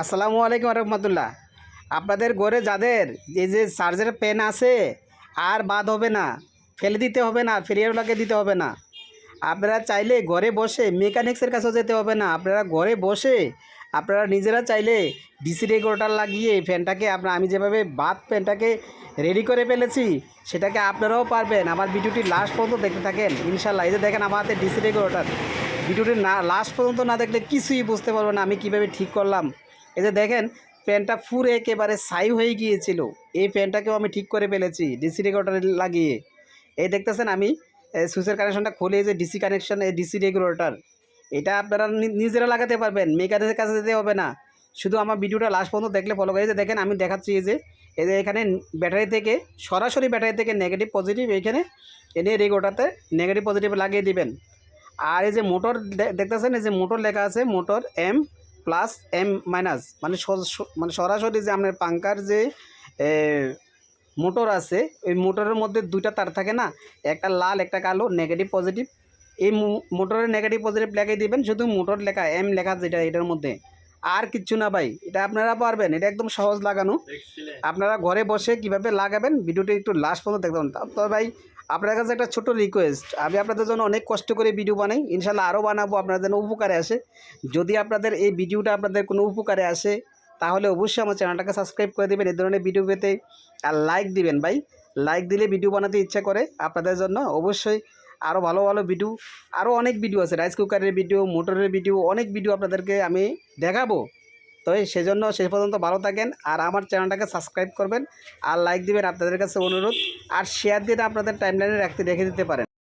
আসসালামু আলাইকুম রহমতুল্লাহ। আপনাদের ঘরে যাদের এই যে চার্জারের পেন আছে আর বাদ হবে না, ফেলে দিতে হবে না, ফেরিয়ারওয়ালাকে দিতে হবে না। আপনারা চাইলে ঘরে বসে মেকানিক্সের কাছেও যেতে হবে না। আপনারা ঘরে বসে আপনারা নিজেরা চাইলে ডিসি রেগুলেটর লাগিয়ে ফ্যানটাকে আমি যেভাবে বাদ ফ্যানটাকে রেডি করে ফেলেছি সেটাকে আপনারাও পারবেন। আমার ভিডিওটি লাস্ট পর্যন্ত দেখতে থাকেন ইনশাল্লাহ। এই যে দেখেন আমার হাতে ডিসি রেগুলেটর, ভিডিওটি না লাস্ট পর্যন্ত না দেখলে কিছুই বুঝতে পারবেন না আমি কীভাবে ঠিক করলাম। এই যে দেখেন ফ্যানটা ফুরে একেবারে ছাই হয়ে গিয়েছিল, এই ফ্যানটাকেও আমি ঠিক করে ফেলেছি ডিসি রেগুলেটর লাগিয়ে। এই দেখতেছেন আমি সুইচের কানেকশনটা খুলে, এই যে ডিসি কানেকশন, এই ডিসি রেগুলেটর এটা আপনারা নিজেরা লাগাতে পারবেন, মেকানিকের কাছে যেতে হবে না। শুধু আমার ভিডিওটা লাস্ট পর্যন্ত দেখলে ফলো করে। যে দেখেন আমি দেখাচ্ছি এই যে এখানে ব্যাটারি থেকে সরাসরি ব্যাটারি থেকে নেগেটিভ পজিটিভ এইখানে এনে রেগুলেটরতে নেগেটিভ পজিটিভ লাগিয়ে দিবেন। আর এই যে মোটর দেখতেছেন, এই যে মোটর লেখা আছে, motor M plus M minus, মানে সরাসরি যে আপনার পাঙ্কার যে মোটর আছে ওই মোটরের মধ্যে দুইটা তার থাকে না, একটা লাল একটা কালো, নেগেটিভ পজিটিভ। এই মোটরের নেগেটিভ পজিটিভ লেখাই দিবেন, শুধু মোটর লেখা এম লেখা যেটা এটার মধ্যে, আর কিচ্ছু না ভাই। এটা আপনারা পারবেন, এটা একদম সহজ লাগানো। আপনারা ঘরে বসে কিভাবে লাগাবেন ভিডিওটি একটু লাস্ট পর্যন্ত দেখবেন। তবে ভাই আপনার কাছে একটা ছোট রিকোয়েস্ট, আমি আপনাদের জন্য অনেক কষ্ট করে ভিডিও বানাই, ইনশাল্লাহ আরও বানাবো আপনাদের যেন উপকারে আসে। যদি আপনাদের এই ভিডিওটা আপনাদের কোনো উপকারে আসে তাহলে অবশ্যই আমার চ্যানেলটাকে সাবস্ক্রাইব করে দেবেন এই ধরনের ভিডিও পেতে। আর লাইক দিবেন ভাই, লাইক দিলে ভিডিও বানাতে ইচ্ছা করে আপনাদের জন্য। অবশ্যই আরও ভালো ভালো ভিডিও, আরও অনেক ভিডিও আছে, রাইস কুকারের ভিডিও, মোটরের ভিডিও, অনেক ভিডিও আপনাদেরকে আমি দেখাবো। তো সেজন্য শেষ পর্যন্ত ভালো থাকেন আর আমার চ্যানেলটাকে সাবস্ক্রাইব করবেন আর লাইক দিবেন, আপনাদের কাছে অনুরোধ। আর শেয়ার দিয়ে আপনাদের টাইমলাইনে রেখে দিতে পারেন।